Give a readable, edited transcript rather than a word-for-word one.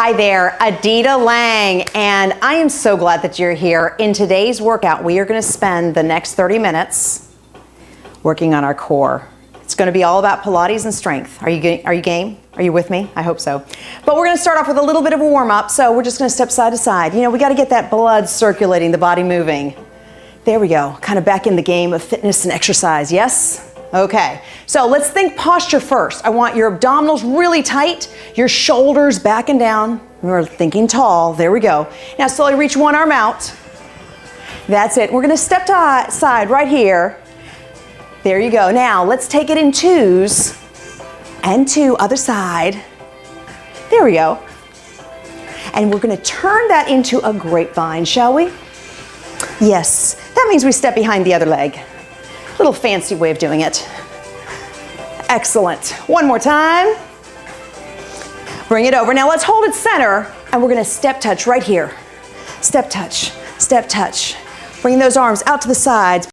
Hi there, Adita Lang, and I am so glad that you're here. In today's workout, we are going to spend the next 30 minutes working on our core. It's going to be all about Pilates and strength. Are you game? Are you with me? I hope so. But we're going to start off with a little bit of a warm-up, so we're just going to step side to side. You know, we got to get that blood circulating, the body moving. There we go, kind of back in the game of fitness and exercise, yes? Okay, so let's think posture first. I want your abdominals really tight, your shoulders back and down. We're thinking tall, there we go. Now slowly reach one arm out. That's it, we're gonna step to side right here. There you go, now let's take it in twos. And two, other side. There we go. And we're gonna turn that into a grapevine, shall we? Yes, that means we step behind the other leg. Little fancy way of doing it. Excellent. One more time. Bring it over. Now let's hold it center and we're gonna step touch right here. Step touch, step touch. Bring those arms out to the sides.